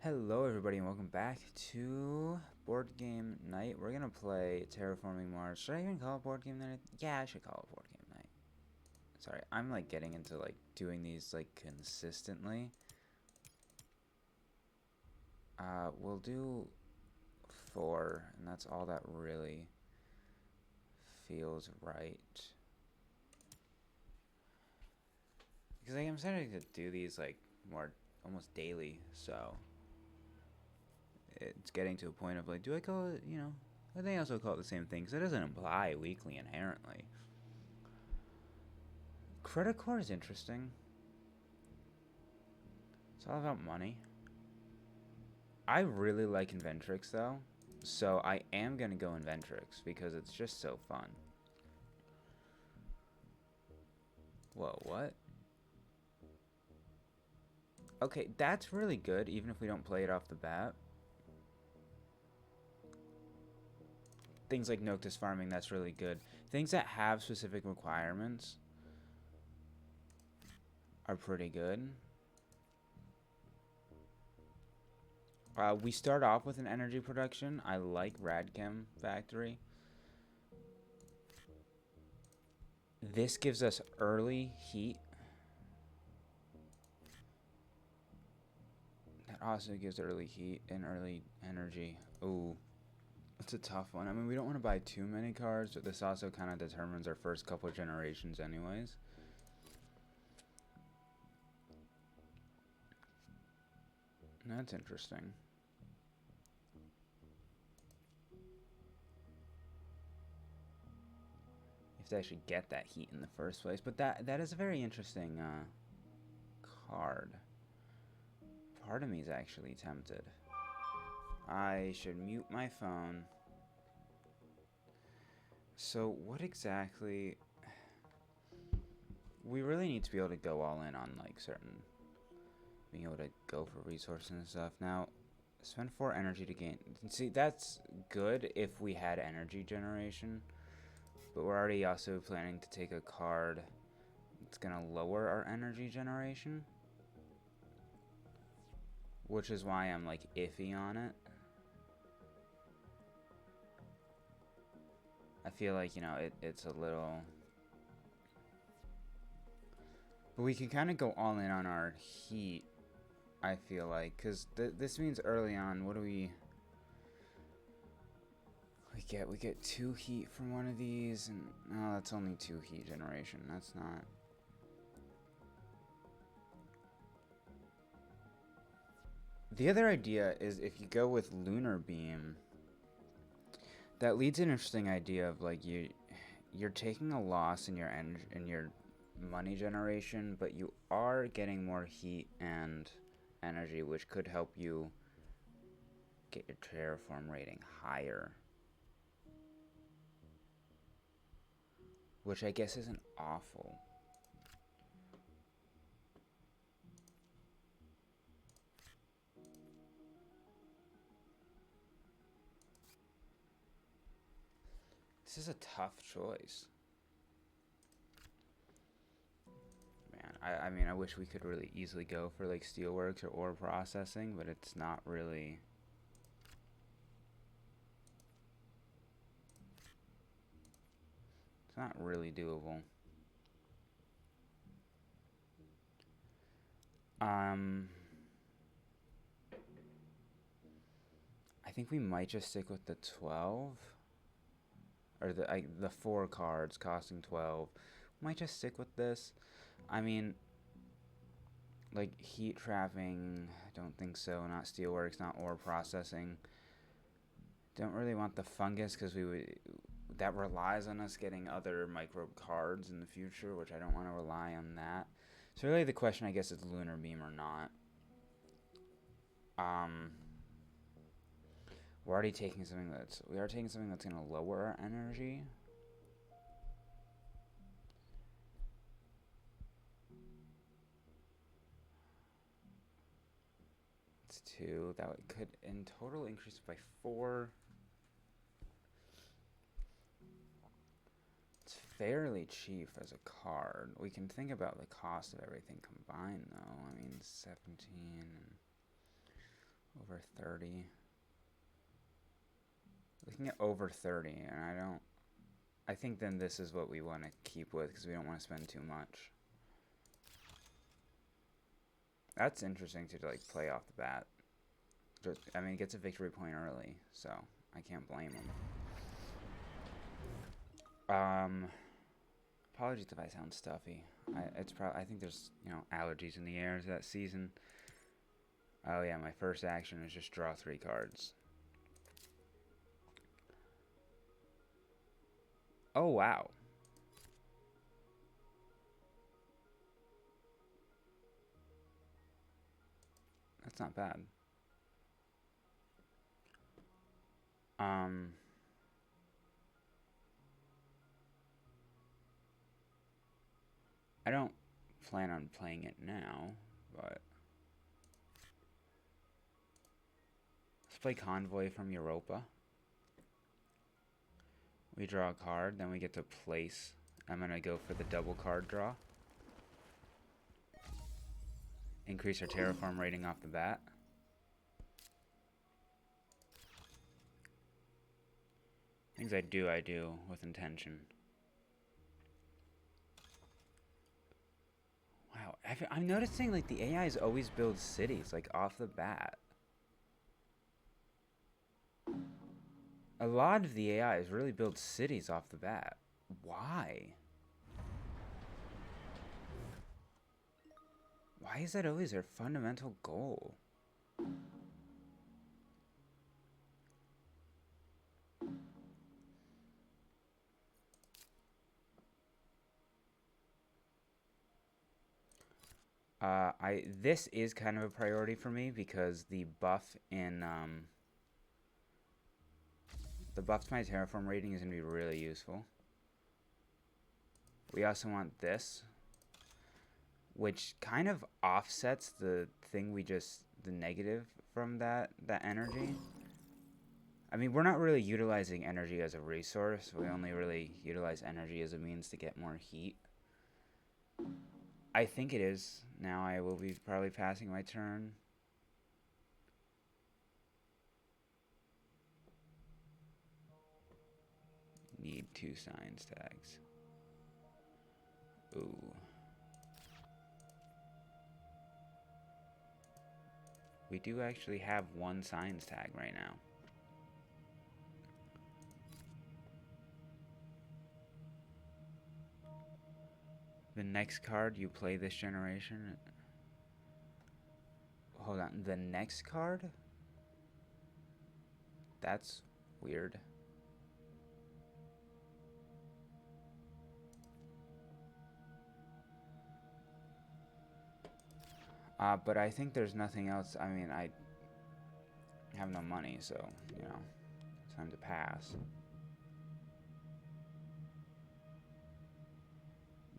Hello everybody and welcome back to Board Game Night. We're gonna play Terraforming Mars. Should I even call it Board Game Night? Yeah, I should call it Board Game Night. Sorry, I'm like getting into like doing these like consistently. We'll do 4, and that's all that really feels right. Because like, I'm starting to do these like more almost daily, so it's getting to a point of like, do I call it, I think I also call it the same thing, because it doesn't imply weekly inherently. Credit core is interesting. It's all about money. I really like Inventrix though, so I am gonna go Inventrix because it's just so fun. Whoa, what? Okay, that's really good even if we don't play it off the bat. Things like Noctis farming, that's really good. Things that have specific requirements are pretty good. We start off with an energy production. I like Radchem Factory. This gives us early heat. That also gives early heat and early energy. Ooh, it's a tough one. I mean, we don't want to buy too many cards, but this also kind of determines our first couple of generations anyways. That's interesting. You have to actually get that heat in the first place. But that is a very interesting card. Part of me is actually tempted. I should mute my phone. So what exactly... We really need to be able to go all in on like certain... Being able to go for resources and stuff. Now, spend 4 energy to gain... See, that's good if we had energy generation. But we're already also planning to take a card that's going to lower our energy generation. Which is why I'm like iffy on it. I feel like, it's a little... But we can kind of go all in on our heat, I feel like. Because this means early on, what do we get? We get 2 heat from one of these. And no, that's only 2 heat generation. That's not... The other idea is if you go with Lunar Beam... That leads to an interesting idea of like you're taking a loss in your money generation, but you are getting more heat and energy, which could help you get your terraform rating higher. Which I guess isn't awful. This is a tough choice. Man, I mean, I wish we could really easily go for like steelworks or ore processing, but it's not really... It's not really doable. I think we might just stick with the 12. Or the 4 cards costing 12. Might just stick with this. I mean, like heat trapping, I don't think so. Not steelworks, not ore processing. Don't really want the fungus because that relies on us getting other microbe cards in the future, which I don't want to rely on that. So really the question, I guess, is Lunar Beam or not. We are taking something that's going to lower our energy. It's 2. That could in total increase by 4. It's fairly cheap as a card. We can think about the cost of everything combined though. I mean, 17 and... over 30. Looking at over 30, and I think then this is what we want to keep with because we don't want to spend too much. That's interesting to like play off the bat. Just, I mean, it gets a victory point early, so I can't blame him. Apologies if I sound stuffy. I think there's, you know, allergies in the air that season. Oh yeah, my first action is just draw 3 cards. Oh wow. That's not bad. I don't plan on playing it now, but let's play Convoy from Europa. We draw a card, then we get to place. I'm gonna go for the double card draw. Increase our Terraform rating off the bat. Things I do with intention. Wow, I'm noticing like the AIs always build cities like off the bat. A lot of the AIs really build cities off the bat. Why? Why is that always their fundamental goal? This is kind of a priority for me because the buff in the buff to my Terraform rating is going to be really useful. We also want this, which kind of offsets the thing the negative from that energy. I mean, we're not really utilizing energy as a resource. We only really utilize energy as a means to get more heat. I think it is. Now I will be probably passing my turn. Need 2 science tags. Ooh. We do actually have 1 science tag right now. The next card you play this generation. Hold on, the next card? That's weird. But I think there's nothing else. I mean, I have no money, so, you know, it's time to pass.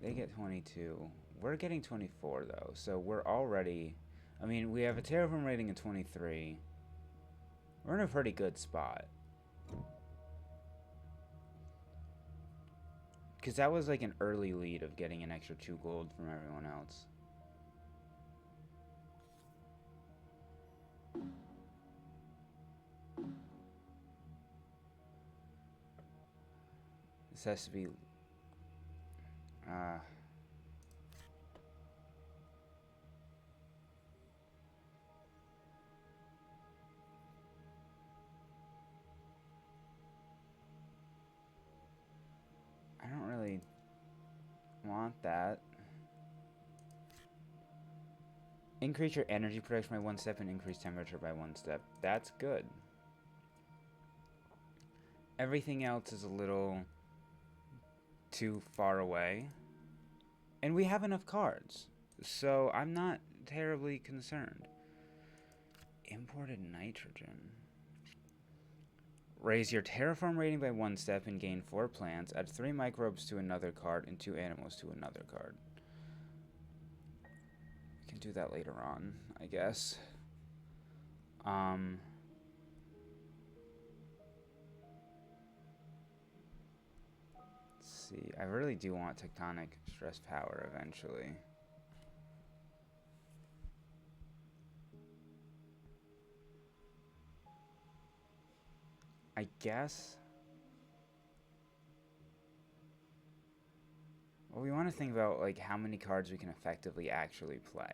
They get 22. We're getting 24, though, so we're already... I mean, we have a Terraform rating of 23. We're in a pretty good spot. Because that was like an early lead of getting an extra 2 gold from everyone else. This has to be... I don't really want that. Increase your energy production by 1 step and increase temperature by 1 step. That's good. Everything else is a little too far away. And we have enough cards, so I'm not terribly concerned. Imported nitrogen. Raise your Terraform rating by 1 step and gain 4 plants. Add 3 microbes to another card and 2 animals to another card. We can do that later on, I guess. Let's see. I really do want tectonic stress power eventually. I guess. Well, we want to think about like how many cards we can effectively actually play.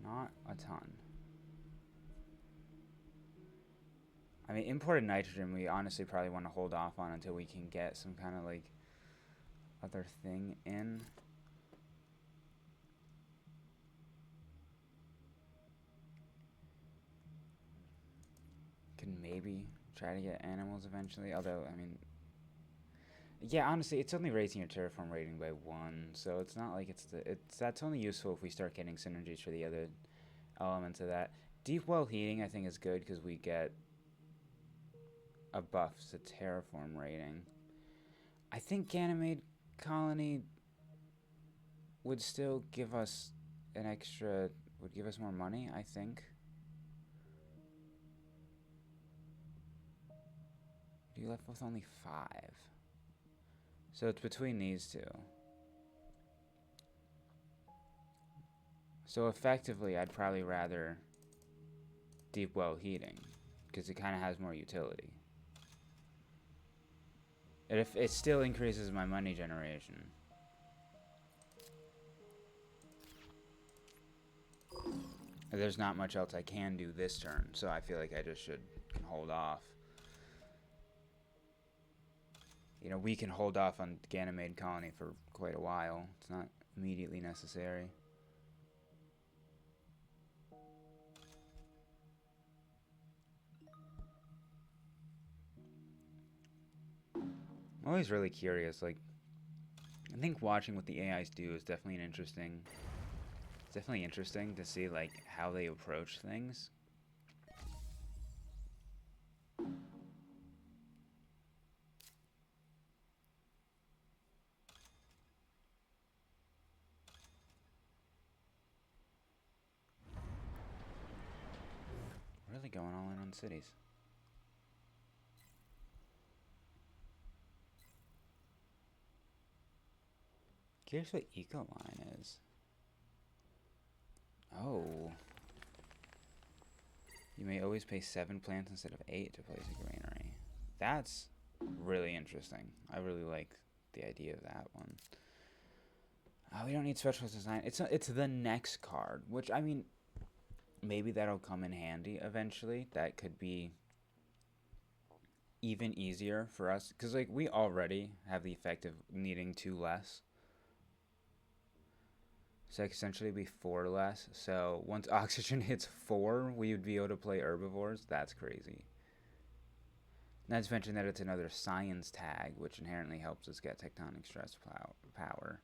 Not a ton. I mean, imported nitrogen, we honestly probably want to hold off on until we can get some kind of like other thing in. Can maybe try to get animals eventually. Although, I mean, yeah, honestly, it's only raising your terraform rating by 1, so it's not like that's only useful if we start getting synergies for the other elements of that. Deep well heating, I think, is good because we get a buff to terraform rating. I think Ganymede Colony would still give us an extra, would give us more money, I think. You left with only 5. So it's between these two. So effectively, I'd probably rather deep well heating because it kind of has more utility. And if it still increases my money generation. There's not much else I can do this turn, so I feel like I just should hold off. You know, we can hold off on Ganymede Colony for quite a while. It's not immediately necessary. I'm always really curious. Like, I think watching what the AIs do is definitely interesting. It's definitely interesting to see like how they approach things. Really going all in on cities. Curious what Ecoline is. Oh. You may always pay 7 plants instead of 8 to place a granary. That's really interesting. I really like the idea of that one. We don't need special design. It's the next card, which, I mean, maybe that'll come in handy eventually. That could be even easier for us. Because, like, we already have the effect of needing 2 less. So essentially be 4 less. So once oxygen hits 4, we would be able to play herbivores. That's crazy. Not to mention that it's another science tag, which inherently helps us get tectonic stress power.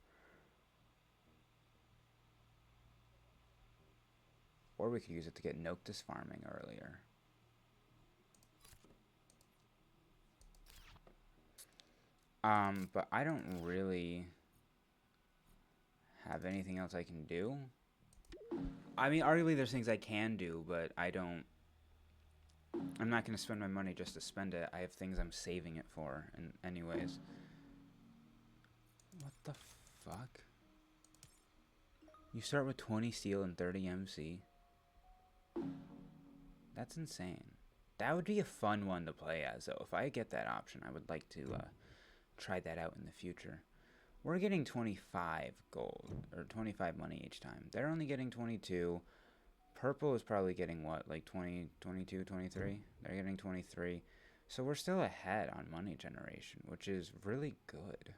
Or we could use it to get Noctis farming earlier. But I don't really have anything else I can do. I mean, arguably there's things I can do, but I'm not going to spend my money just to spend it. I have things I'm saving it for, anyways. What the fuck? You start with 20 steel and 30 MC. That's insane. That would be a fun one to play as, though. If I get that option, I would like to try that out in the future. We're getting 25 gold, or 25 money each time. They're only getting 22. Purple is probably getting what, like 20, 22, 23? They're getting 23. So we're still ahead on money generation, which is really good.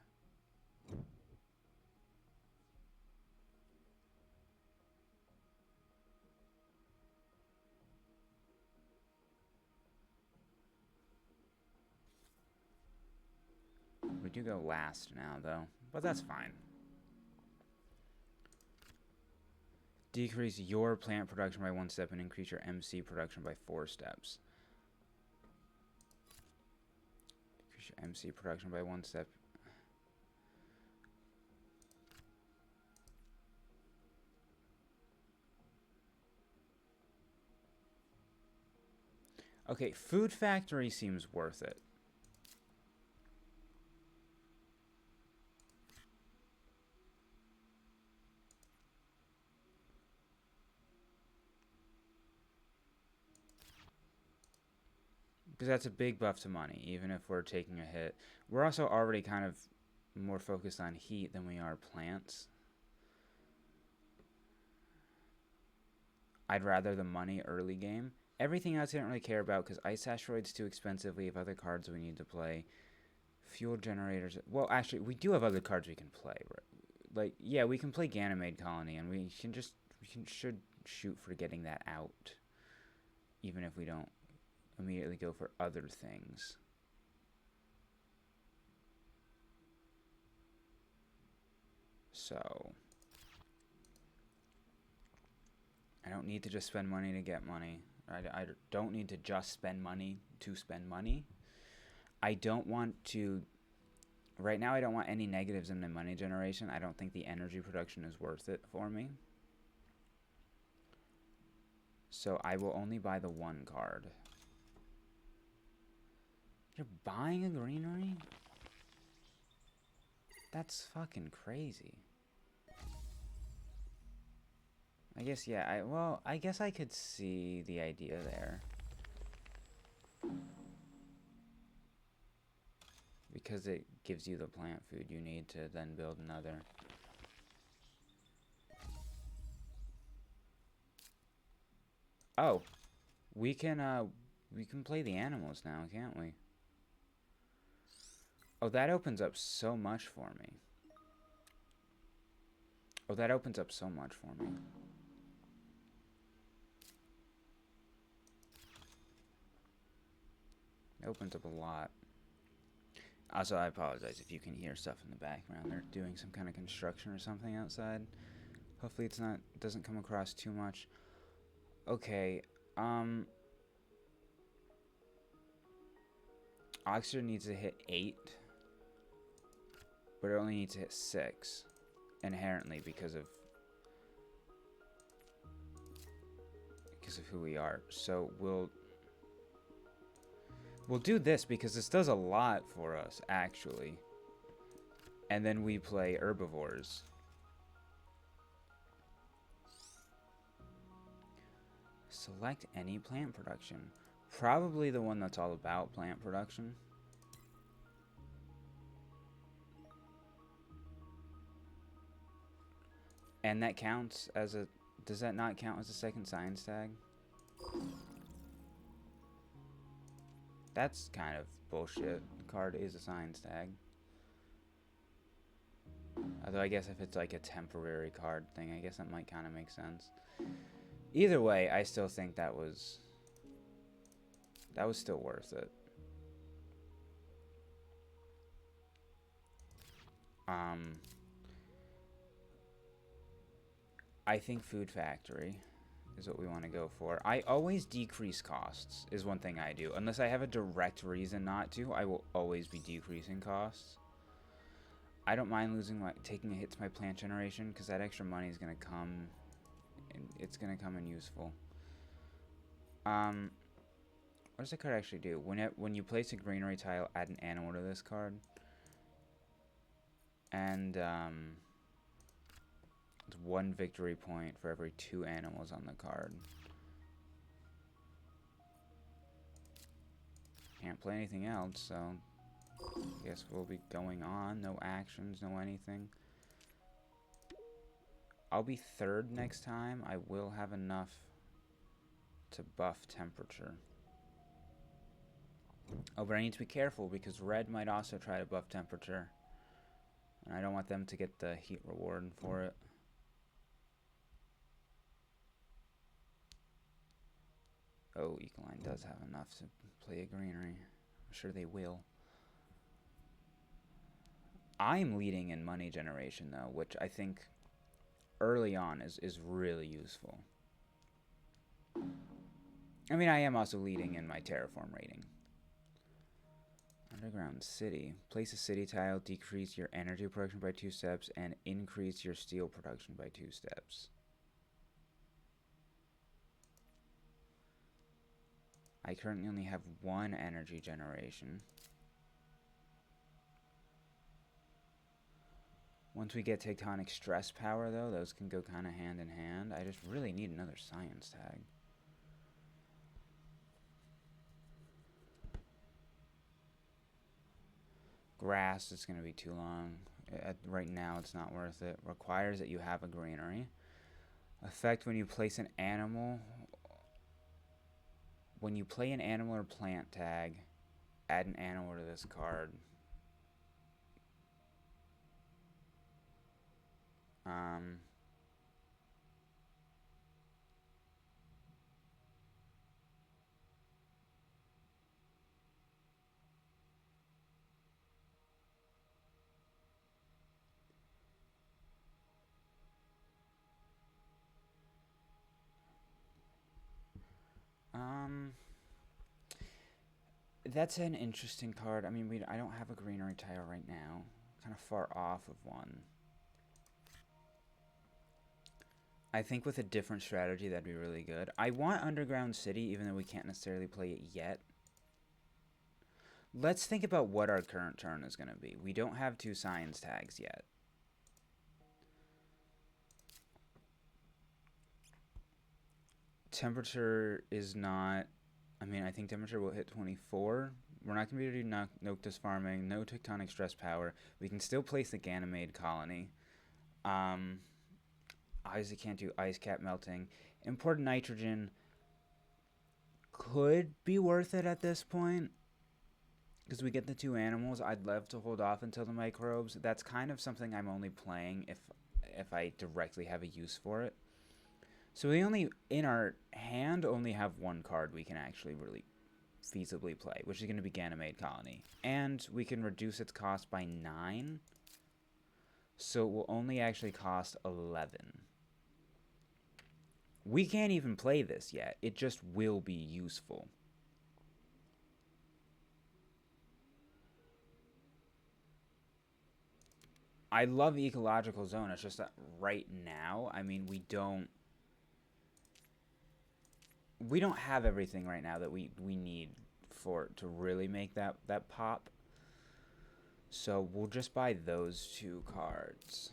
We do go last now, though, but that's fine. Decrease your plant production by 1 step and increase your MC production by 4 steps. Decrease your MC production by 1 step. Okay, Food Factory seems worth it. Because that's a big buff to money, even if we're taking a hit. We're also already kind of more focused on heat than we are plants. I'd rather the money early game. Everything else I don't really care about because Ice Asteroid's too expensive. We have other cards we need to play. Fuel generators. Well, actually, we do have other cards we can play. Like, yeah, we can play Ganymede Colony, and should shoot for getting that out, even if we don't immediately go for other things. So I don't need to just spend money to get money. I don't need to just spend money to spend money. I don't want to... Right now, I don't want any negatives in my money generation. I don't think the energy production is worth it for me. So I will only buy the one card. You're buying a greenery? That's fucking crazy. I guess, yeah, I guess I could see the idea there. Because it gives you the plant food you need to then build another. Oh, we can play the animals now, can't we? Oh, that opens up so much for me. Oh, that opens up so much for me. It opens up a lot. Also, I apologize if you can hear stuff in the background. They're doing some kind of construction or something outside. Hopefully it doesn't come across too much. Okay, Oxygen needs to hit 8, but it only needs to hit 6 inherently because of who we are. So we'll do this because this does a lot for us actually. And then we play herbivores. Select any plant production. Probably the one that's all about plant production. And that counts as a... Does that not count as a second science tag? That's kind of bullshit. The card is a science tag. Although I guess if it's like a temporary card thing, I guess that might kind of make sense. Either way, I still think that was still worth it. I think Food Factory is what we want to go for. I always decrease costs is one thing I do. Unless I have a direct reason not to, I will always be decreasing costs. I don't mind taking a hit to my plant generation because that extra money is going to come... It's going to come in useful. What does the card actually do? When you place a greenery tile, add an animal to this card. And it's 1 victory point for every 2 animals on the card. Can't play anything else, so I guess we'll be going on. No actions, no anything. I'll be 3rd next time. I will have enough to buff temperature. Oh, but I need to be careful because red might also try to buff temperature. And I don't want them to get the heat reward for it. Oh, Ecoline does have enough to play a greenery. I'm sure they will. I'm leading in money generation, though, which I think early on is really useful. I mean, I am also leading in my Terraform rating. Underground city. Place a city tile, decrease your energy production by 2 steps, and increase your steel production by 2 steps. I currently only have 1 energy generation. Once we get tectonic stress power, though, those can go kind of hand in hand. I just really need another science tag. Grass is going to be too long. Right now, it's not worth it. Requires that you have a granary. Effect when you place an animal. When you play an animal or plant tag, add an animal to this card. Um, um, that's an interesting card. I mean, I don't have a greenery tile right now. Kind of far off of one. I think with a different strategy, that'd be really good. I want Underground City, even though we can't necessarily play it yet. Let's think about what our current turn is going to be. We don't have 2 science tags yet. Temperature is not... I mean, I think temperature will hit 24. We're not going to be able to do Noctis farming, no tectonic stress power. We can still place the Ganymede colony. Obviously can't do ice cap melting. Imported nitrogen could be worth it at this point. Because we get the 2 animals. I'd love to hold off until the microbes. That's kind of something I'm only playing if I directly have a use for it. So we only, in our hand, only have 1 card we can actually really feasibly play, which is going to be Ganymede Colony. And we can reduce its cost by 9. So it will only actually cost 11. We can't even play this yet. It just will be useful. I love Ecological Zone. It's just that right now, I mean, we don't have everything right now that we need to really make that pop. So we'll just buy those 2 cards.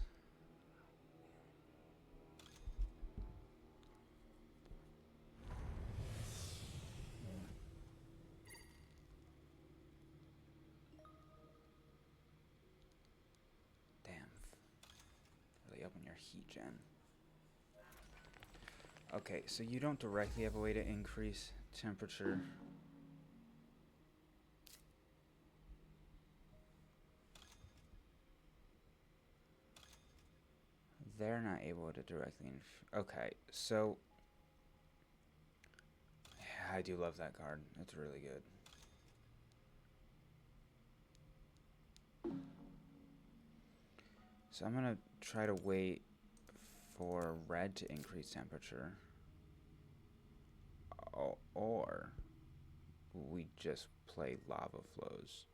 Damn. Really up on your heat gen. Okay, so you don't directly have a way to increase temperature. They're not able to directly... Okay, so... Yeah, I do love that card. It's really good. So I'm going to try to wait for red to increase temperature. Or we just play lava flows.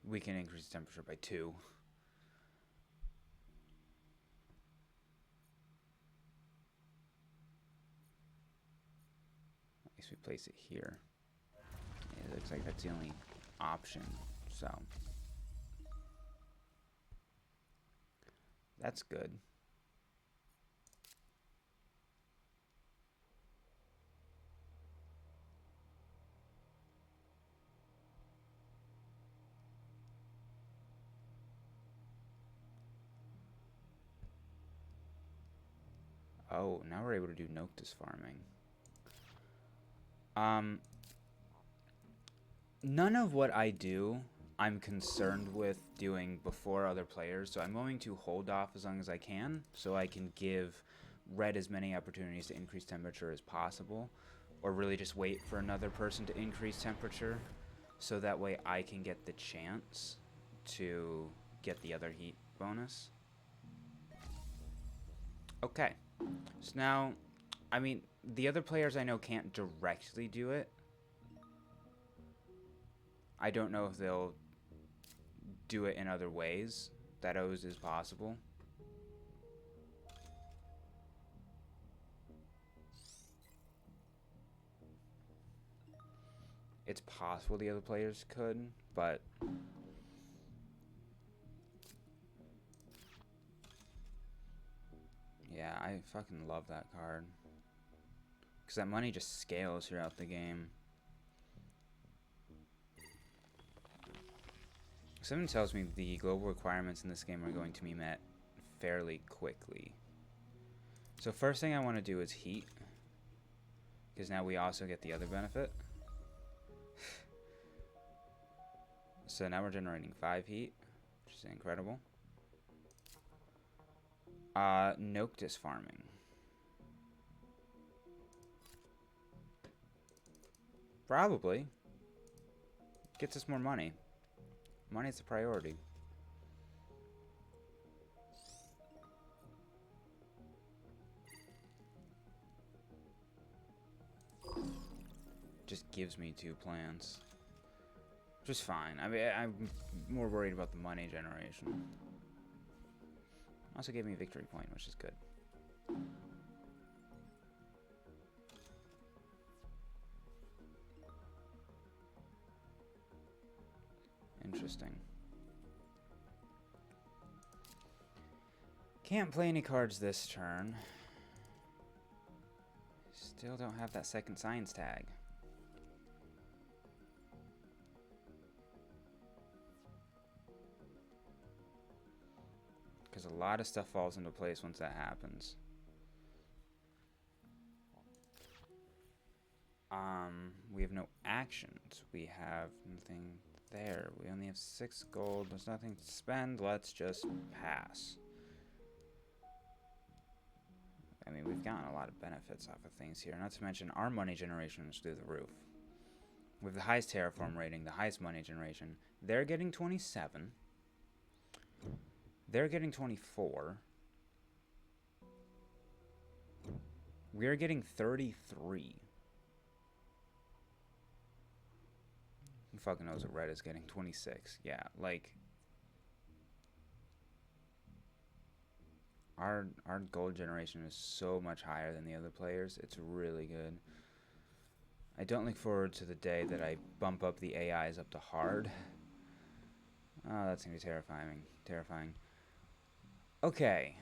We can increase temperature by 2. At least we place it here. It looks like that's the only option, so that's good. Oh, now we're able to do Noctis farming. None of what I do I'm concerned with doing before other players, so I'm going to hold off as long as I can so I can give red as many opportunities to increase temperature as possible, or really just wait for another person to increase temperature so that way I can get the chance to get the other heat bonus. Okay, so now, I mean, the other players I know can't directly do it. I don't know if they'll do it in other ways. That always is possible. It's possible the other players could, but Yeah, I fucking love that card. Because that money just scales throughout the game. Something tells me the global requirements in this game are going to be met fairly quickly. So first thing I want to do is heat. Because now we also get the other benefit. So now we're generating 5 heat, which is incredible. Noctis farming. Probably. Gets us more money. Money's a priority. Just gives me 2 plants. Which is fine. I mean, I'm more worried about the money generation. Also gave me a victory point, which is good. Interesting. Can't play any cards this turn. Still don't have that second science tag. Because a lot of stuff falls into place once that happens. We have no actions. We have nothing there. We only have 6 gold. There's nothing to spend. Let's just pass. I mean, we've gotten a lot of benefits off of things here. Not to mention, our money generation is through the roof. With the highest terraform rating, the highest money generation, they're getting 27. They're getting 24. We're getting 33. Who fucking knows what red is getting? 26. Yeah, like... Our gold generation is so much higher than the other players. It's really good. I don't look forward to the day that I bump up the AIs up to hard. Oh, that's going to be terrifying. Terrifying. Okay.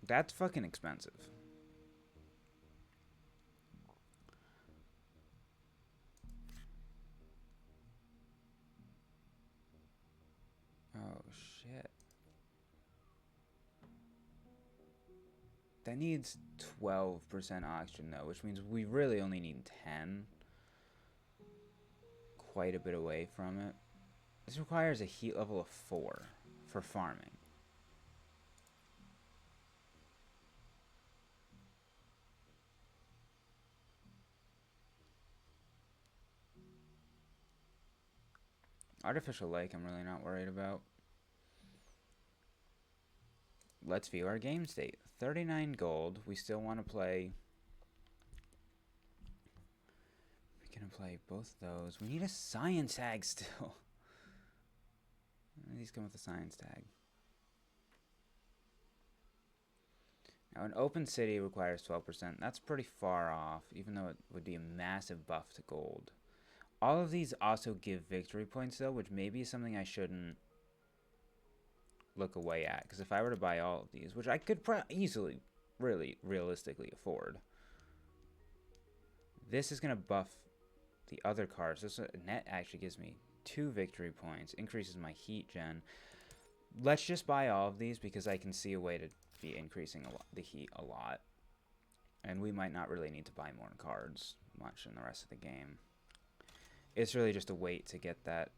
That's fucking expensive. Oh, shit. That needs 12% oxygen, though, which means we really only need 10. Quite a bit away from it. This requires a heat level of 4 for farming. Artificial lake I'm really not worried about. Let's view our game state. 39 gold. We still want to play... We're going to play both those. We need a science tag still. These come with a science tag. Now, an open city requires 12%. That's pretty far off, even though it would be a massive buff to gold. All of these also give victory points, though, which maybe is something I shouldn't look away at. Because if I were to buy all of these, which I could easily, really, realistically afford, this is going to buff the other cards. This net actually gives me 2 victory points, increases my heat gen. Let's just buy all of these because I can see a way to be increasing the heat a lot. And we might not really need to buy more cards much in the rest of the game. It's really just a wait to get that.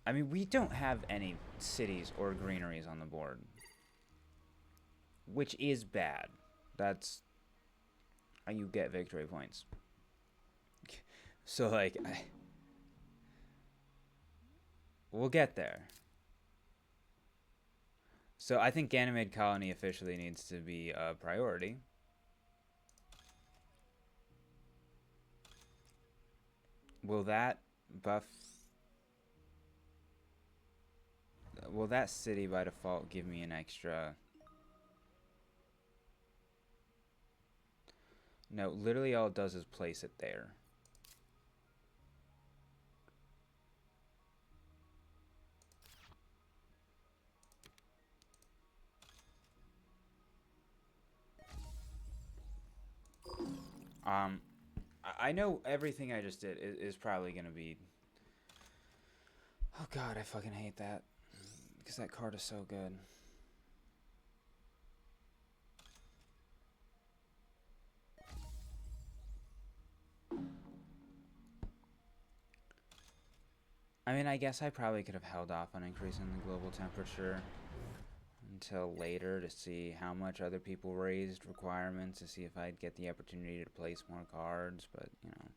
I mean, we don't have any cities or greeneries on the board, which is bad. That's how you get victory points. So, like, we'll get there. So, I think Ganymede Colony officially needs to be a priority. Will that buff... Will that city by default give me an extra... No, literally all it does is place it there. Um, I know everything I just did is probably gonna be. Oh god, I fucking hate that because that card is so good. I mean, I guess I probably could have held off on increasing the global temperature until later to see how much other people raised requirements to see if I'd get the opportunity to place more cards, but you know.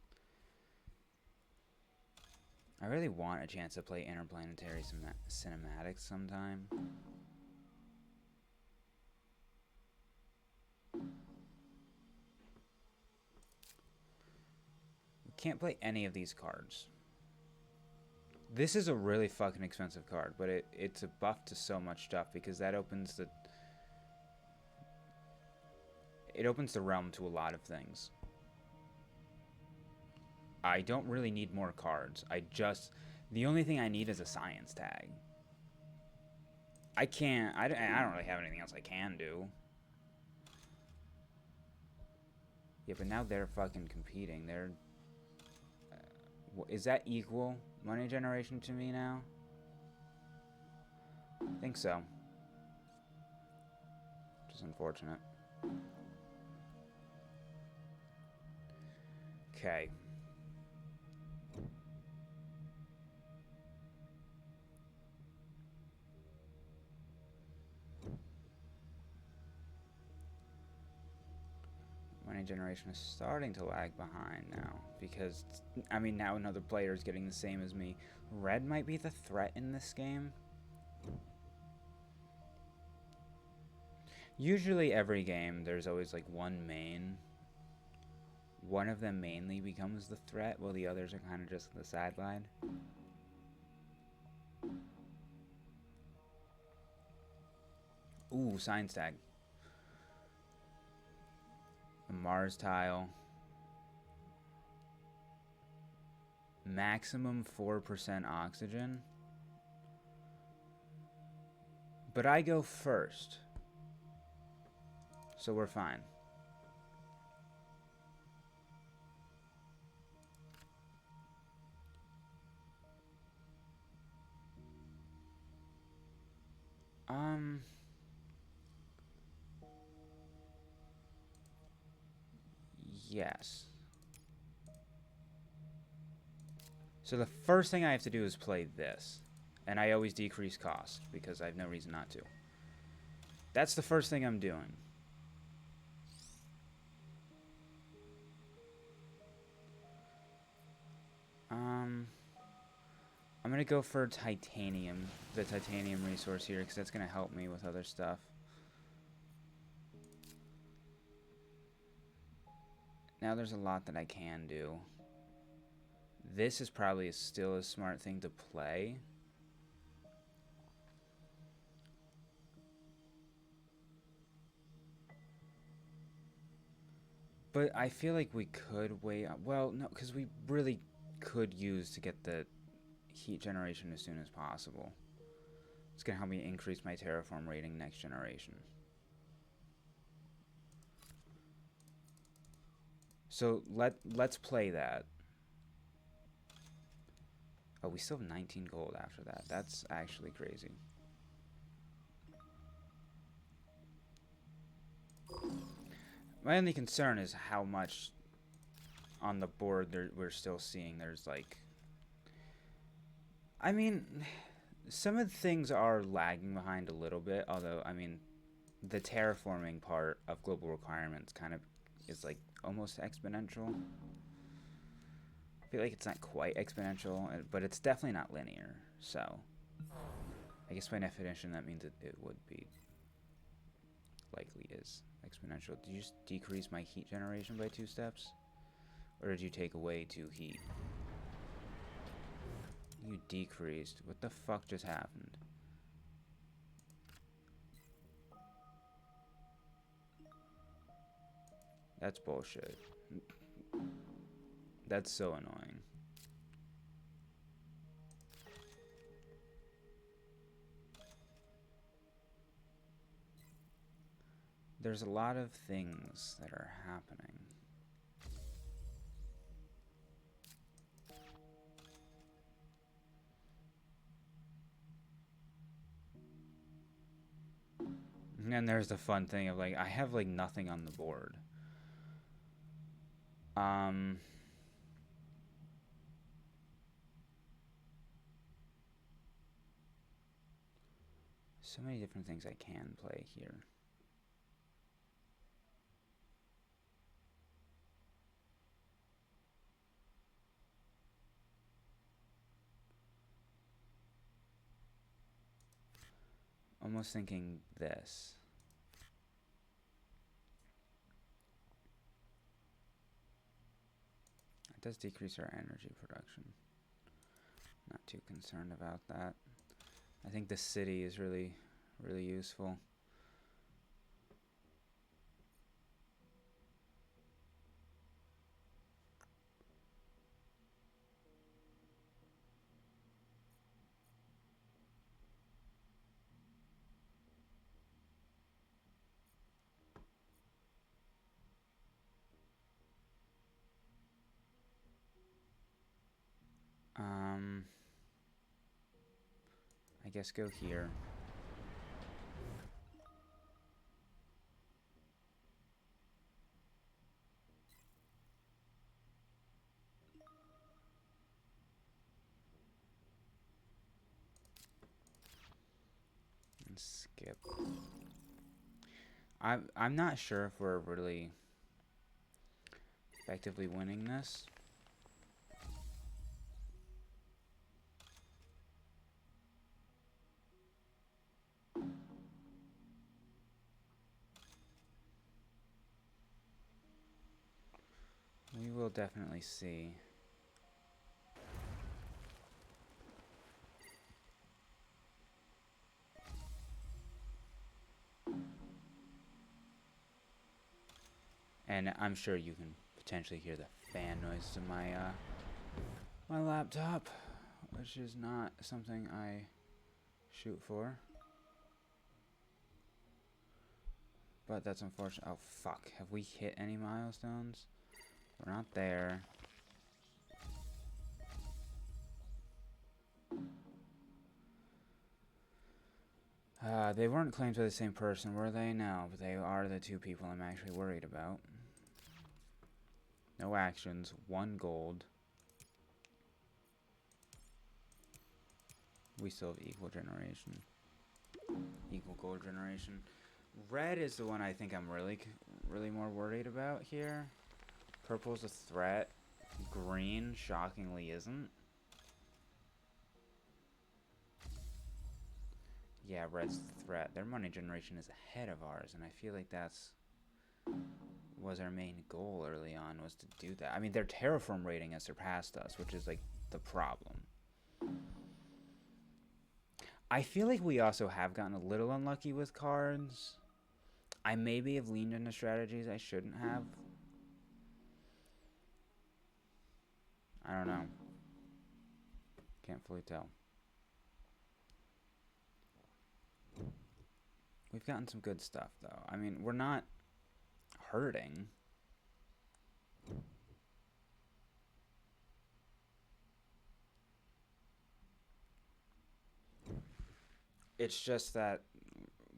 I really want a chance to play interplanetary cinematics sometime. We can't play any of these cards. This is a really fucking expensive card, but it's a buff to so much stuff because that opens the... It opens the realm to a lot of things. I don't really need more cards. The only thing I need is a science tag. I don't really have anything else I can do. Yeah, but now they're fucking competing. They're... is that equal money generation to me now? I think so. Which is unfortunate. Okay. Money generation is starting to lag behind now because, I mean, now another player is getting the same as me. Red might be the threat in this game. Usually every game there's always like one main. One of them mainly becomes the threat while the others are kind of just the sideline. Ooh, science tag. A Mars tile. Maximum 4% oxygen. But I go first. So we're fine. Yes. So the first thing I have to do is play this. And I always decrease cost because I have no reason not to. That's the first thing I'm doing. I'm gonna go for titanium, the titanium resource here, because that's gonna help me with other stuff. Now there's a lot that I can do. This is probably still a smart thing to play. But I feel like we could wait. Well, no, because we really could use to get the heat generation as soon as possible. It's going to help me increase my terraform rating next generation. So let's play that. Oh, we still have 19 gold after that. That's actually crazy. My only concern is how much on the board we're still seeing. There's like... I mean, some of the things are lagging behind a little bit, although, I mean, the terraforming part of global requirements kind of is like almost exponential. I feel like it's not quite exponential, but it's definitely not linear, so I guess by definition that means it would be, likely is exponential. Did you just decrease my heat generation by 2 steps? Or did you take away 2 heat? You decreased. What the fuck just happened? That's bullshit. That's so annoying. There's a lot of things that are happening. And there's the fun thing of like, I have like nothing on the board. Um, so many different things I can play here. Almost thinking this. It does decrease our energy production. Not too concerned about that. I think the city is really, really useful. I guess go here. And skip. I'm not sure if we're really effectively winning this. We will definitely see. And I'm sure you can potentially hear the fan noise in my my laptop, which is not something I shoot for. But that's unfortunate. Oh fuck! Have we hit any milestones? We're not there. They weren't claimed by the same person, were they? No, but they are the two people I'm actually worried about. No actions, 1 gold. We still have equal generation. Equal gold generation. Red is the one I think I'm really more worried about here. Purple's a threat. Green, shockingly, isn't. Yeah, red's the threat. Their money generation is ahead of ours, and I feel like that's was our main goal early on, was to do that. I mean, their terraform rating has surpassed us, which is like the problem. I feel like we also have gotten a little unlucky with cards. I maybe have leaned into strategies I shouldn't have. I don't know. Can't fully tell. We've gotten some good stuff, though. I mean, we're not hurting. It's just that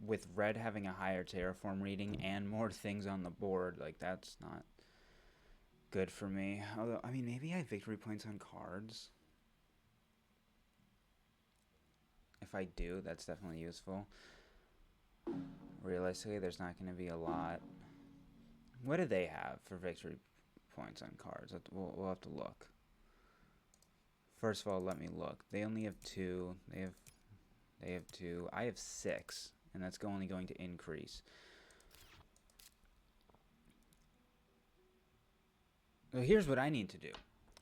with red having a higher terraform reading and more things on the board, like, that's not good for me. Although, I mean, maybe I have victory points on cards. If I do, that's definitely useful. Realistically, there's not going to be a lot. What do they have for victory points on cards? We'll have to look. First of all, let me look. They only have 2. They have 2. I have 6, and that's only going to increase. So here's what I need to do.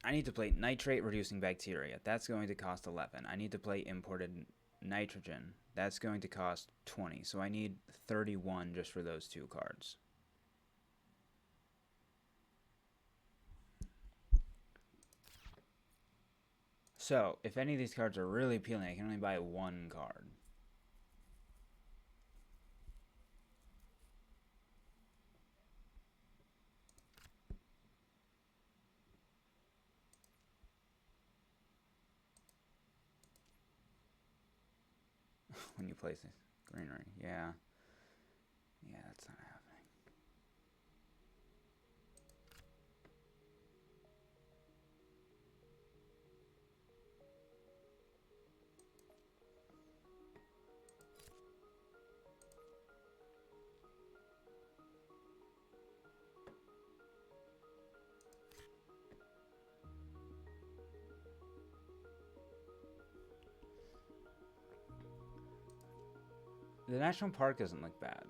I need to play nitrate reducing bacteria. That's going to cost 11. I need to play imported nitrogen. That's going to cost 20. So I need 31 just for those 2 cards. So, if any of these cards are really appealing, I can only buy 1 card. When you place greenery, yeah. The national park doesn't look bad.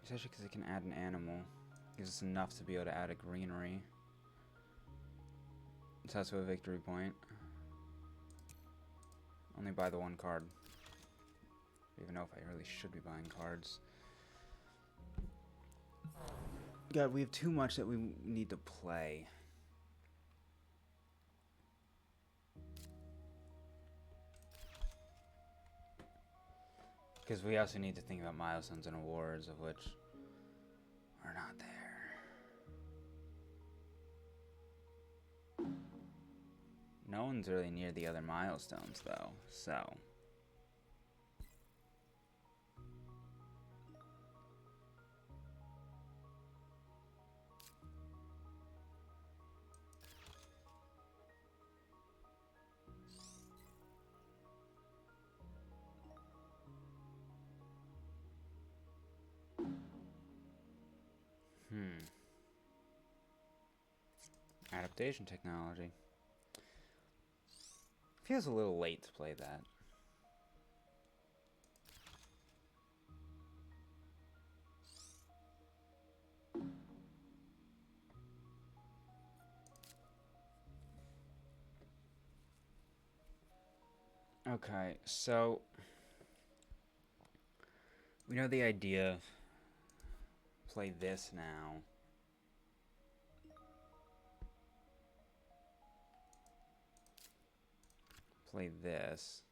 Especially because it can add an animal. Gives us enough to be able to add a greenery. So that's a victory point. Only buy the one card. I don't even know if I really should be buying cards. God, we have too much that we need to play. Because we also need to think about milestones and awards, of which we're not there. No one's really near the other milestones, though, so... Adaptation technology. Feels a little late to play that. Okay, so we know the idea. Play this now. Play this.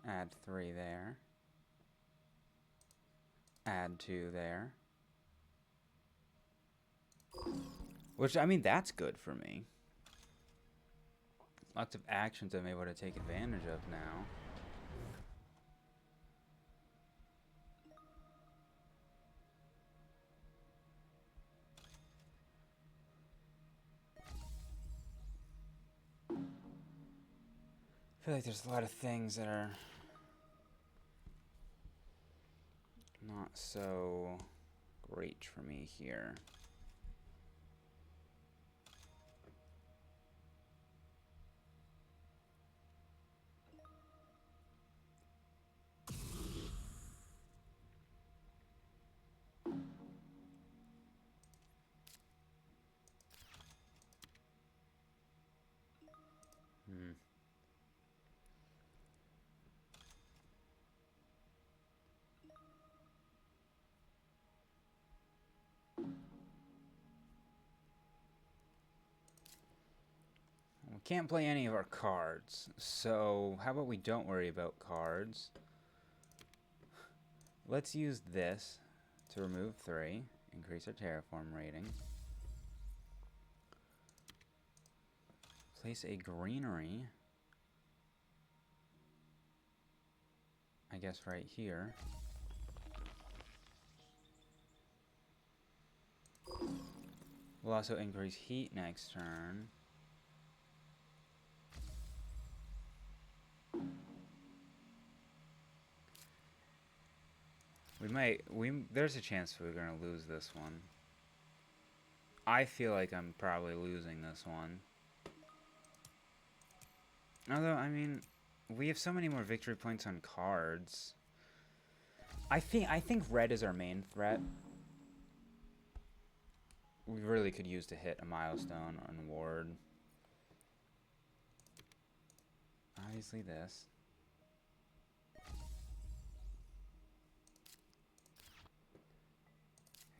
Add 3 there. Add 2 there. Which, I mean, that's good for me. Lots of actions I'm able to take advantage of now. I feel like there's a lot of things that are not so great for me here. We can't play any of our cards, so how about we don't worry about cards? Let's use this to remove 3, increase our terraform rating. Place a greenery, I guess right here. We'll also increase heat next turn. There's a chance we're gonna lose this one. I feel like I'm probably losing this one. Although, I mean, we have so many more victory points on cards. I think red is our main threat. We really could use to hit a milestone or an award. Obviously this.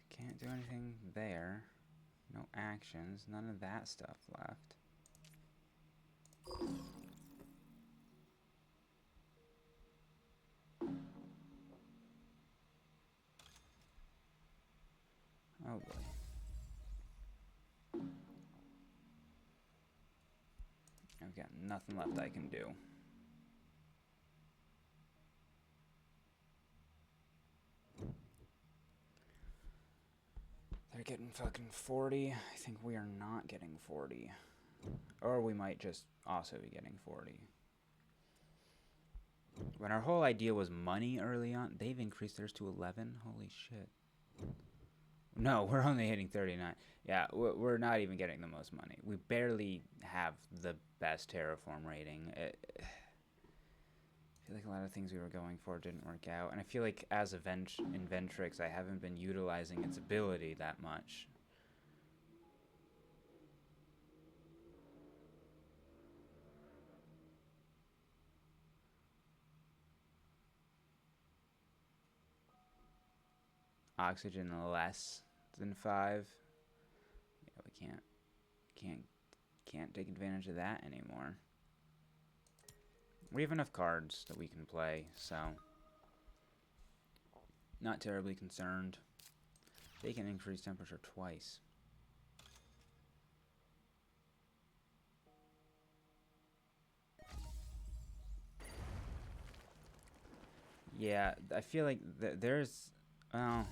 Can't do anything there. No actions. None of that stuff left. Oh boy. I've got nothing left I can do. getting fucking 40. I think we are not getting 40. Or we might just also be getting 40. When our whole idea was money early on, they've increased theirs to 11. Holy shit. No, we're only hitting 39. Yeah, we're not even getting the most money. We barely have the best Terraform rating. I feel like a lot of things we were going for didn't work out. And I feel like as Inventrix, I haven't been utilizing its ability that much. Oxygen less than 5. Yeah, we can't take advantage of that anymore. We have enough cards that we can play, so not terribly concerned. They can increase temperature twice. Yeah, I feel like there's, well,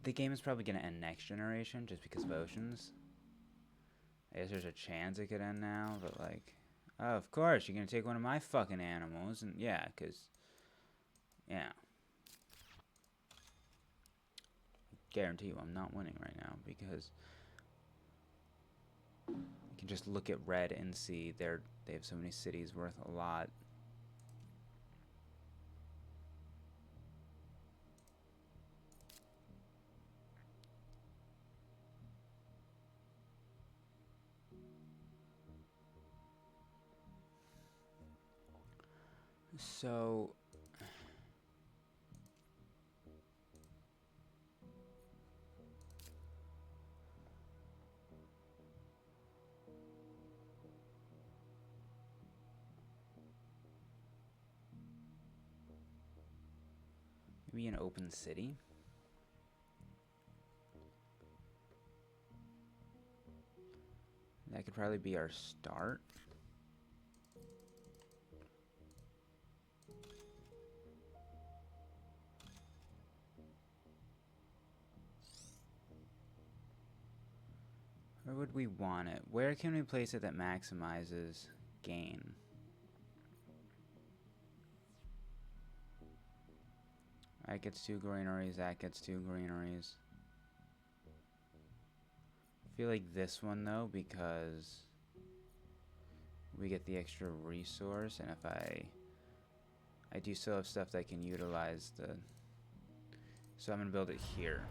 the game is probably gonna end next generation just because of oceans. I guess there's a chance it could end now, but like, oh, of course you're gonna take one of my fucking animals, and yeah, cause, yeah. Guarantee you, I'm not winning right now because you can just look at red and see they have so many cities worth a lot. So maybe an open city. That could probably be our start. Where would we want it? Where can we place it that maximizes gain? That gets 2 greeneries, that gets 2 greeneries. I feel like this one though, because we get the extra resource, and if I do still have stuff that can utilize the, so I'm gonna build it here.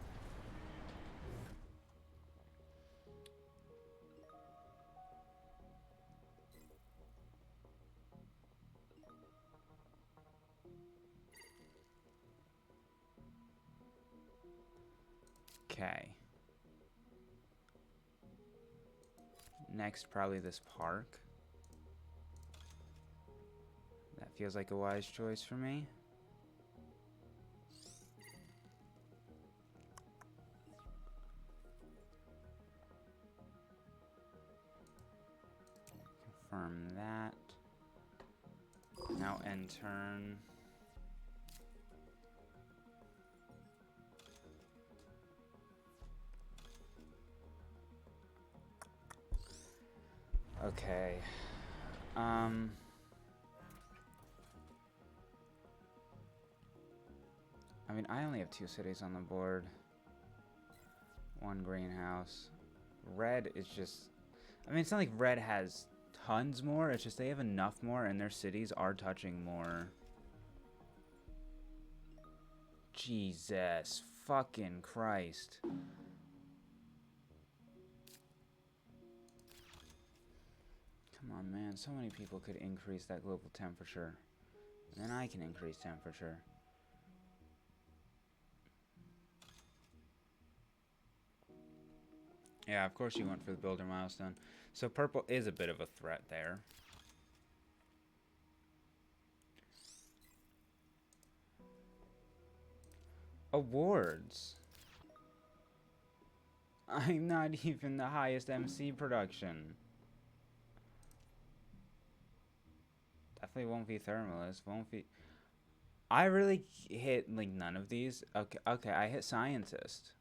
Okay. Next, probably this park. That feels like a wise choice for me. Confirm that. Now end turn. Okay. I mean, I only have 2 cities on the board. 1 greenhouse. Red is just, I mean, it's not like red has tons more. It's just they have enough more, and their cities are touching more. Jesus fucking Christ. Come on, man. So many people could increase that global temperature. And then I can increase temperature. Yeah, of course you went for the builder milestone. So purple is a bit of a threat there. Awards. I'm not even the highest MC production. Definitely won't be Thermalist. Won't be. I really hit like none of these. Okay, I hit Scientist.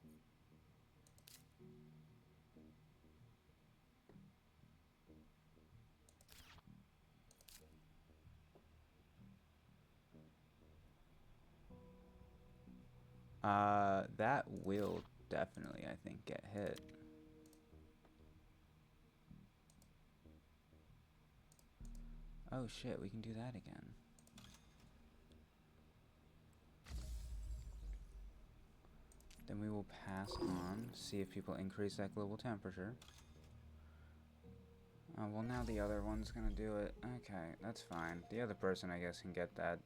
That will definitely, I think, get hit. Oh shit, we can do that again. Then we will pass on, see if people increase that global temperature. Well, now the other one's gonna do it. Okay, that's fine. The other person, I guess, can get that,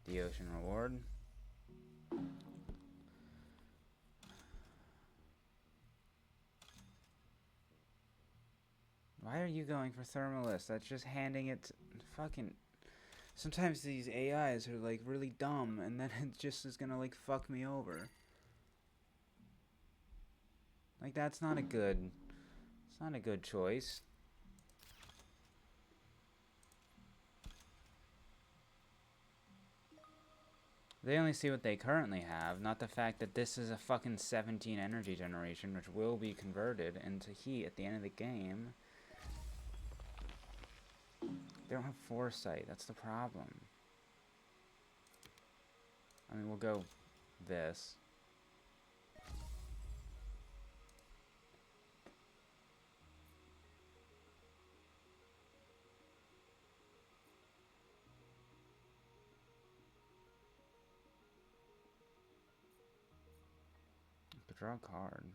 the ocean reward. Why are you going for Thermalist? That's just handing it to fucking... Sometimes these AIs are, like, really dumb, and then it just is gonna, like, fuck me over. Like, that's not a good... It's not a good choice. They only see what they currently have, not the fact that this is a fucking 17 energy generation, which will be converted into heat at the end of the game. They don't have foresight, that's the problem. I mean, we'll go this. But draw a card.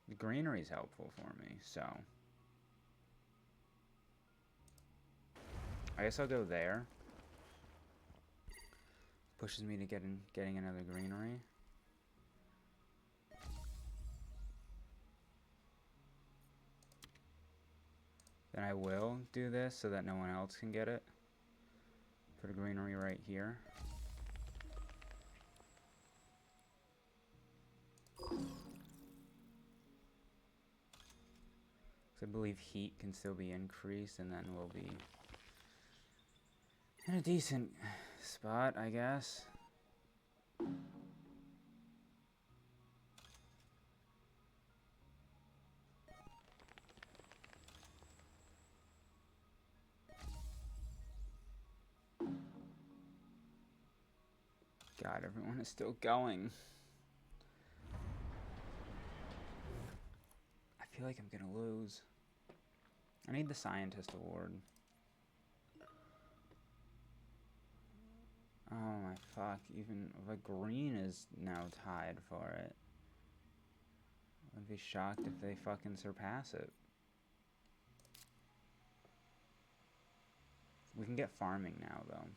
The greenery's helpful for me, so... I guess I'll go there. Pushes me to getting another greenery. Then I will do this so that no one else can get it. Put a greenery right here. I believe heat can still be increased, and then we'll be in a decent spot, I guess. God, everyone is still going. I feel like I'm gonna lose. I need the scientist award. Oh my fuck, even the green is now tied for it. I'd be shocked if they fucking surpass it. We can get farming now, though.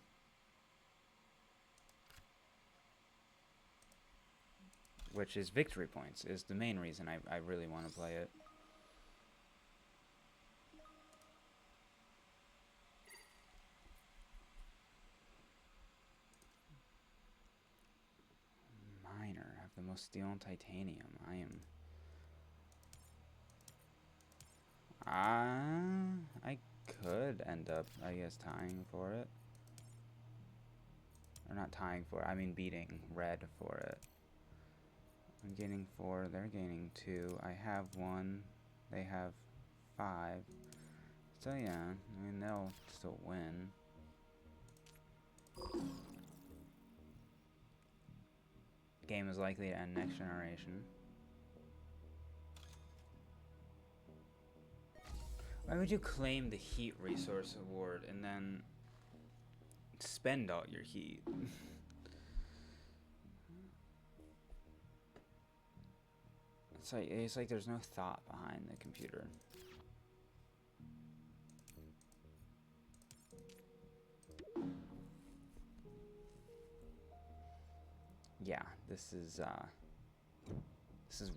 Which is victory points, is the main reason I really want to play it. Miner, have the most steel and titanium. I am... I could end up, I guess, tying for it. Or not tying for it, I mean beating red for it. I'm gaining 4, they're gaining 2. I have 1, they have 5. So yeah, I mean, they'll still win. Game is likely to end next generation. Why would you claim the heat resource award and then spend all your heat? It's like there's no thought behind the computer. Yeah, this is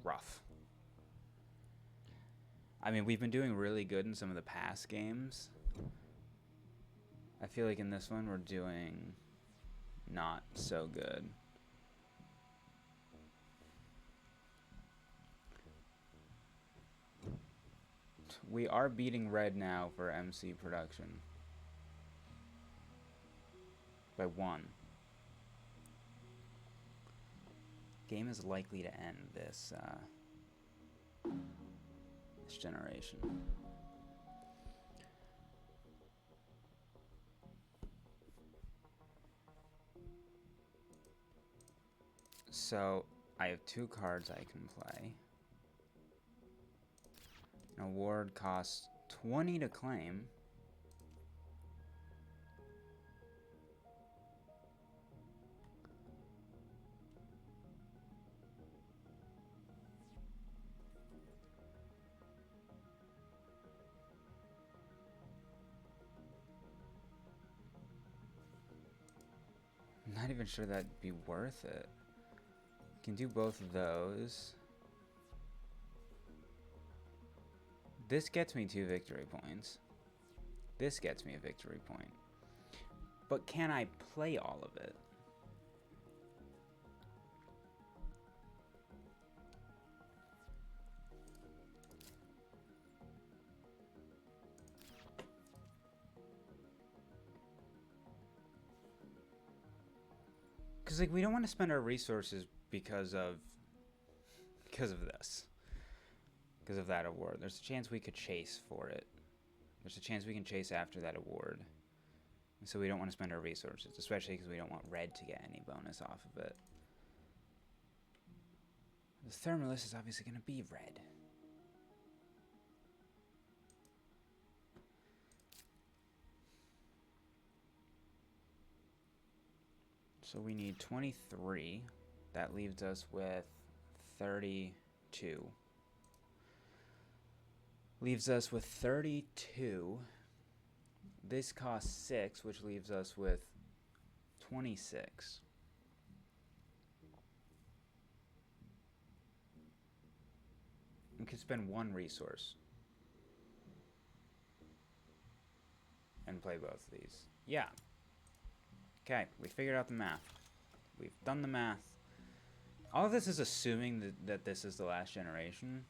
rough. I mean, we've been doing really good in some of the past games. I feel like in this one we're doing not so good. We are beating red now for MC production. By 1. Game is likely to end this this generation. So I have 2 cards I can play. An award costs 20 to claim. I'm not even sure that'd be worth it. Can do both of those. This gets me 2 victory points. This gets me a victory point. But can I play all of it? Because, like, we don't want to spend our resources because of this. Because of that award. There's a chance we could chase for it. There's a chance we can chase after that award. So we don't want to spend our resources, especially because we don't want red to get any bonus off of it. The Thermalist is obviously going to be red. So we need 23. That leaves us with 32. Leaves us with 32. This costs 6, which leaves us with 26. We could spend 1 resource and play both of these. Yeah. Okay, we figured out the math. We've done the math. All of this is assuming that this is the last generation.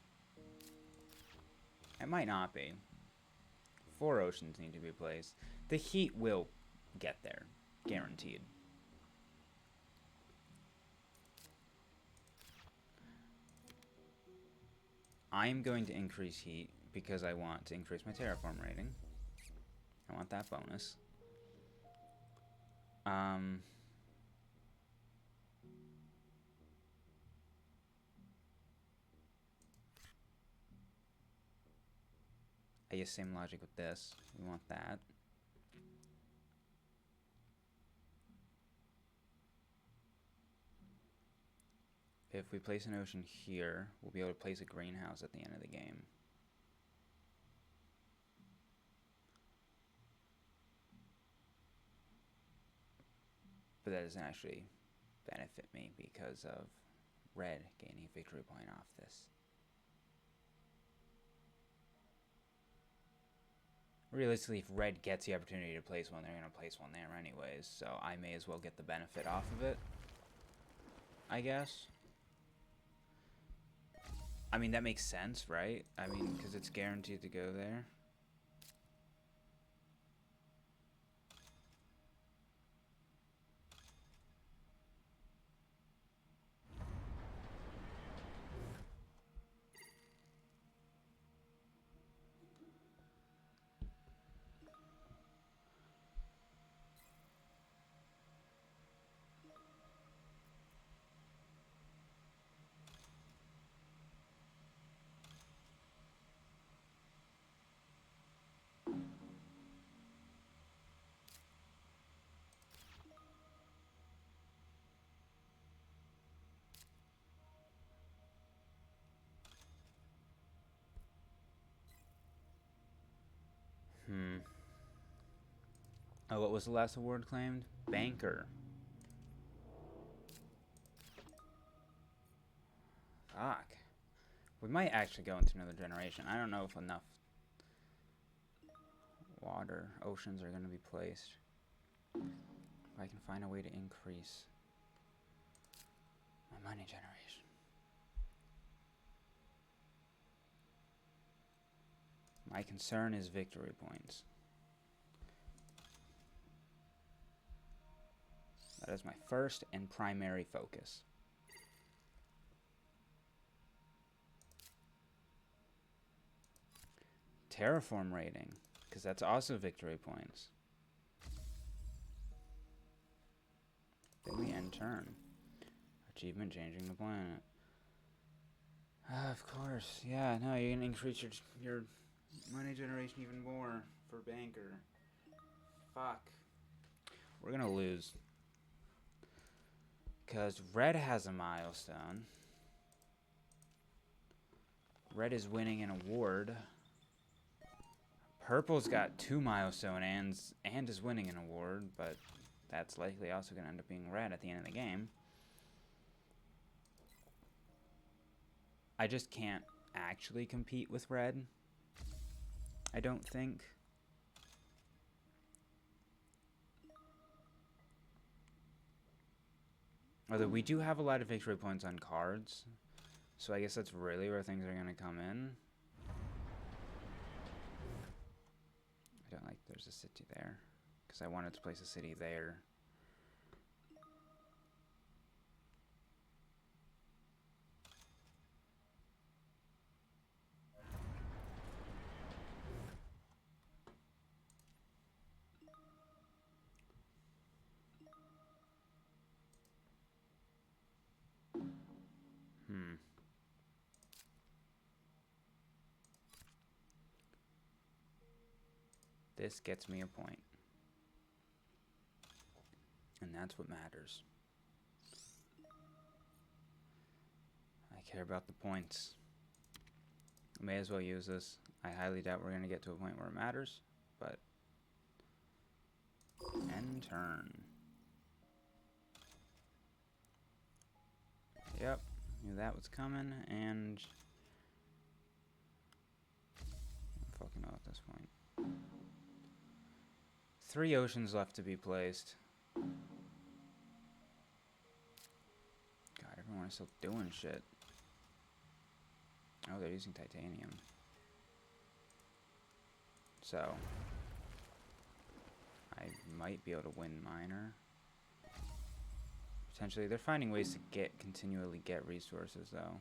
It might not be. 4 oceans need to be placed. The heat will get there. Guaranteed. I'm going to increase heat because I want to increase my terraform rating. I want that bonus. I use same logic with this. We want that. If we place an ocean here, we'll be able to place a greenhouse at the end of the game. But that doesn't actually benefit me because of red gaining a victory point off this. Realistically, if red gets the opportunity to place one, they're going to place one there anyways, so I may as well get the benefit off of it, I guess. I mean, that makes sense, right? I mean, because it's guaranteed to go there. Oh, what was the last award claimed? Banker. Fuck. We might actually go into another generation. I don't know if enough water, oceans are going to be placed. If I can find a way to increase my money generation. My concern is victory points. That is my first and primary focus. Terraform rating, because that's also victory points. Then we end turn. Achievement changing the planet. Of course. Yeah, no, you're gonna increase your money generation even more for banker. Fuck. We're gonna lose. Because red has a milestone. Red is winning an award. Purple's got 2 milestones and is winning an award, but that's likely also going to end up being red at the end of the game. I just can't actually compete with red, I don't think. Although we do have a lot of victory points on cards, so I guess that's really where things are going to come in. I don't like there's a city there, because I wanted to place a city there. This gets me a point. And that's what matters. I care about the points. I may as well use this. I highly doubt we're going to get to a point where it matters, but... End turn. Yep, knew that was coming, and... I don't fucking know at this point. 3 oceans left to be placed. God, everyone is still doing shit. Oh, they're using titanium. So, I might be able to win minor. Potentially, they're finding ways to continually get resources, though.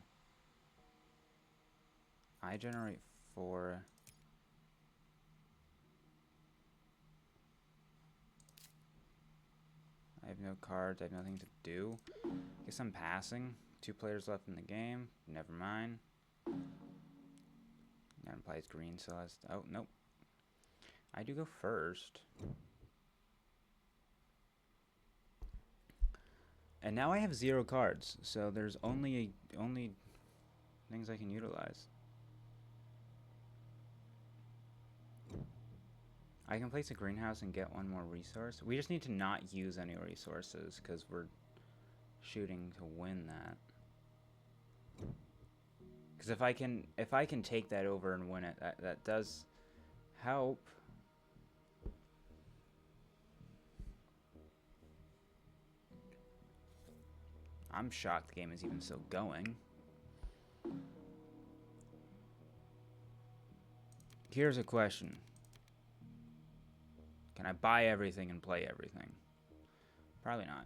I generate 4. I have no cards, I have nothing to do. Guess I'm passing. 2 players left in the game. Never mind. That implies green still has... Oh, nope. I do go first. And now I have 0 cards, so there's only things I can utilize. I can place a greenhouse and get 1 more resource. We just need to not use any resources because we're shooting to win that. Because if I can take that over and win it, that does help. I'm shocked the game is even still going. Here's a question. Can I buy everything and play everything? Probably not.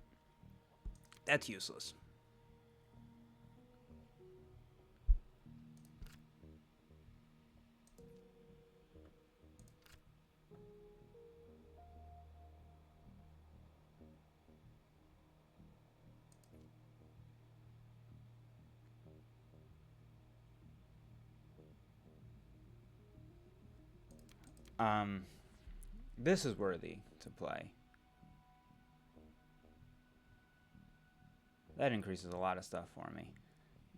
That's useless. This is worthy to play. That increases a lot of stuff for me.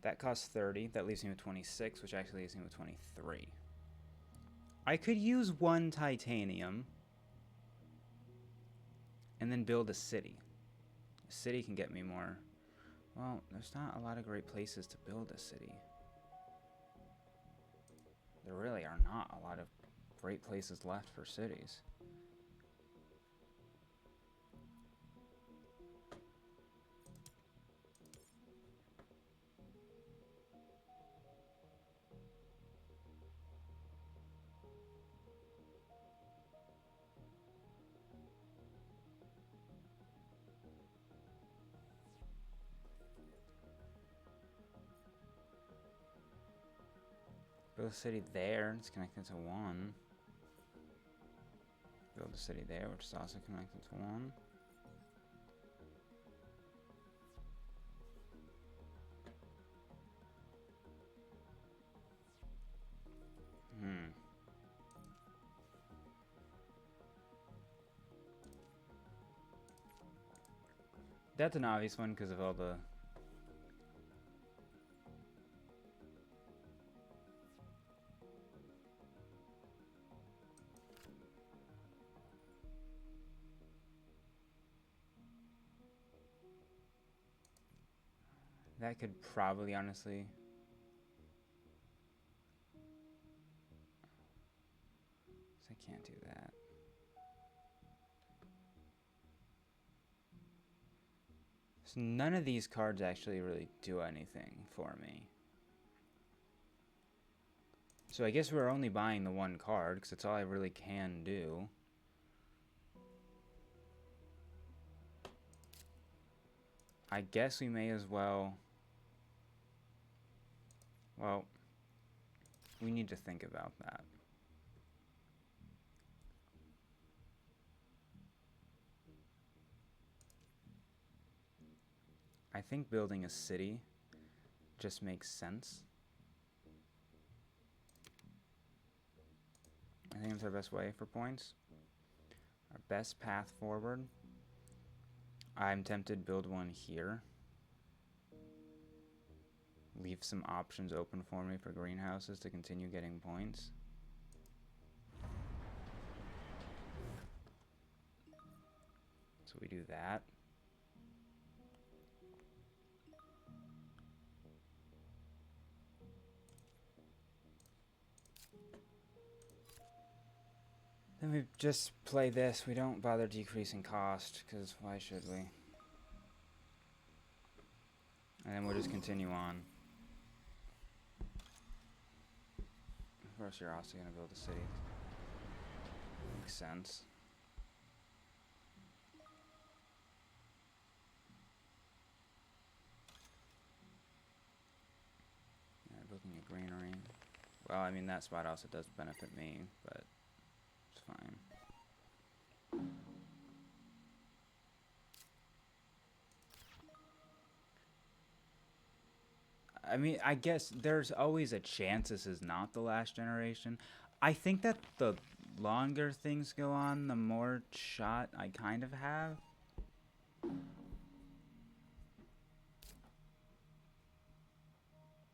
That costs 30. That leaves me with 26, which actually leaves me with 23. I could use 1 titanium and then build a city. A city can get me more. Well, there's not a lot of great places to build a city. There really are not a lot of great places left for cities. Build a city there, it's connected to 1. Build a city there, which is also connected to 1. That's an obvious one because of all the... That could probably, honestly... I can't do that. So none of these cards actually really do anything for me. So I guess we're only buying the one card, because that's all I really can do. I guess we may as well... Well, we need to think about that. I think building a city just makes sense. I think it's our best way for points. Our best path forward. I'm tempted to build one here. Leave some options open for me for greenhouses to continue getting points. So we do that. Then we just play this. We don't bother decreasing cost, because why should we? And then we'll just continue on. Of course, you're also going to build a city. Makes sense. Yeah, building a granary. Well, I mean, that spot also does benefit me, but it's fine. I mean, I guess there's always a chance this is not the last generation. I think that the longer things go on, the more shot I kind of have.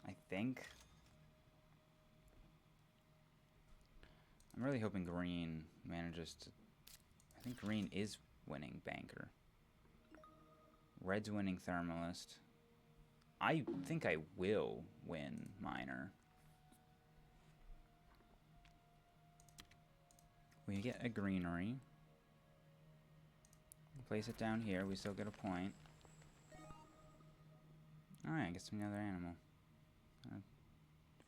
I think. I'm really hoping green manages to... I think green is winning banker. Red's winning thermalist. I think I will win miner. We get a greenery. Place it down here. We still get a point. Alright, get some other animal. I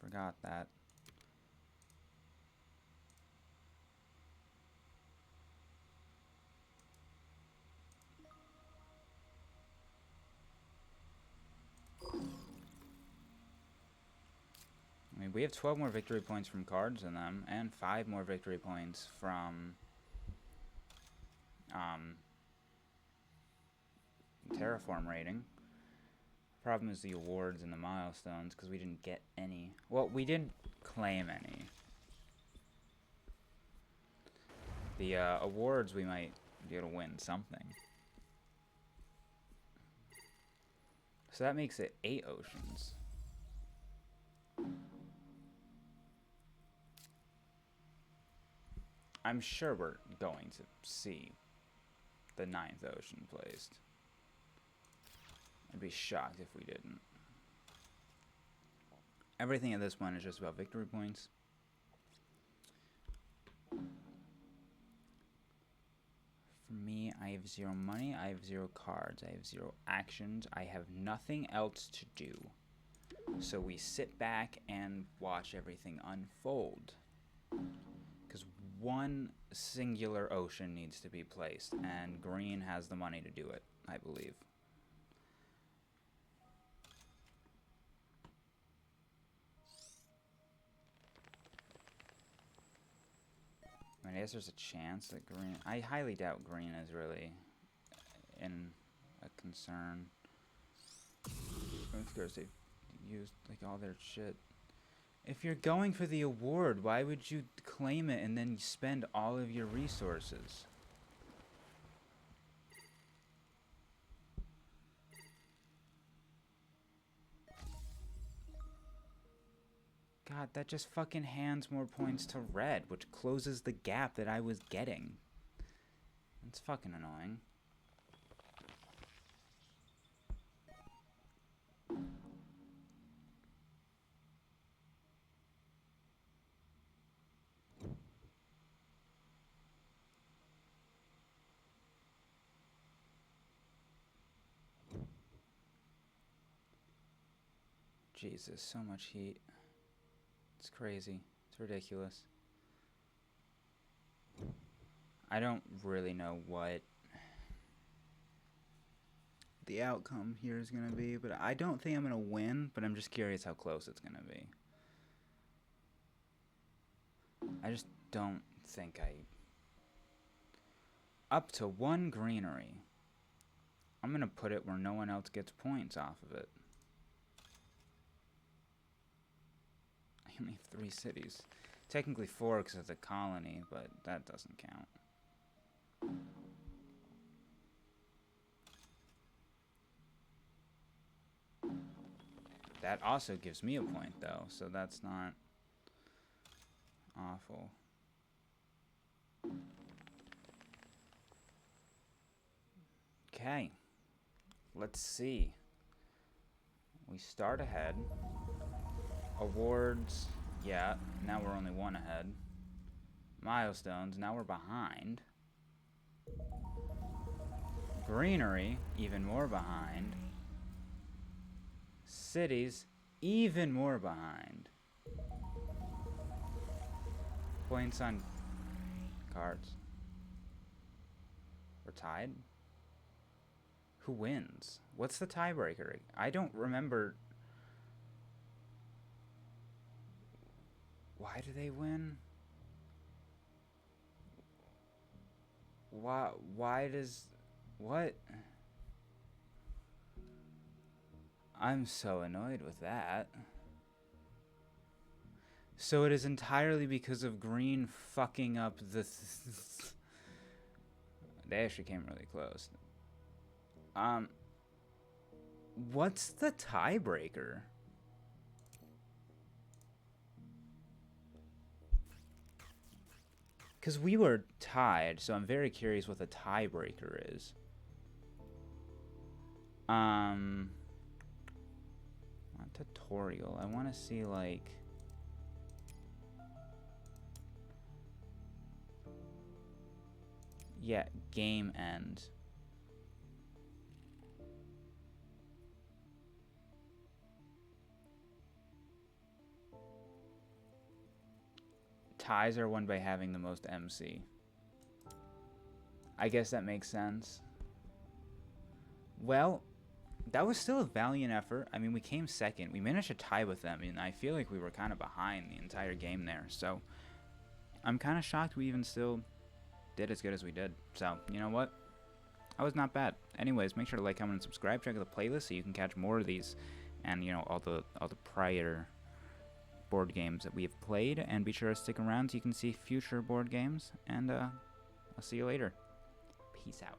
forgot that. I mean, we have 12 more victory points from cards in them, and 5 more victory points from Terraform rating. Problem is the awards and the milestones, because we didn't get any. Well, we didn't claim any. The awards, we might be able to win something. So that makes it 8 oceans. I'm sure we're going to see the 9th ocean placed. I'd be shocked if we didn't. Everything at this point is just about victory points. For me, I have 0 money, I have 0 cards, I have 0 actions, I have nothing else to do. So we sit back and watch everything unfold. Because one singular ocean needs to be placed, and green has the money to do it, I believe. I mean, I guess there's a chance that green... I highly doubt green is really in a concern. Of course, they've used like all their shit. If you're going for the award, why would you claim it and then spend all of your resources? God, that just fucking hands more points to red, which closes the gap that I was getting. It's fucking annoying. Jesus, so much heat. It's crazy. It's ridiculous. I don't really know what the outcome here is going to be, but I don't think I'm going to win, but I'm just curious how close it's going to be. I just don't think Up to 1 greenery. I'm going to put it where no one else gets points off of it. I only have 3 cities. Technically 4 because it's a colony, but that doesn't count. That also gives me a point, though, so that's not awful. Okay. Let's see. We start ahead. Awards, yeah, now we're only 1 ahead. Milestones, now we're behind. Greenery, even more behind. Cities, even more behind. Points on cards. We're tied? Who wins? What's the tiebreaker? I don't remember. Why do they win? Why does... What? I'm so annoyed with that. So it is entirely because of green fucking up the... They actually came really close. What's the tiebreaker? Because we were tied, so I'm very curious what the tiebreaker is. Not tutorial. I want to see, like... Yeah, game end. Ties are won by having the most MC. I guess that makes sense. Well, that was still a valiant effort. I mean, we came second. We managed to tie with them, and I feel like we were kind of behind the entire game there. So, I'm kind of shocked we even still did as good as we did. So, you know what? That was not bad. Anyways, make sure to like, comment, and subscribe. Check out the playlist so you can catch more of these, and you know all the prior board games that we have played. And be sure to stick around so you can see future board games. And I'll see you later. Peace out.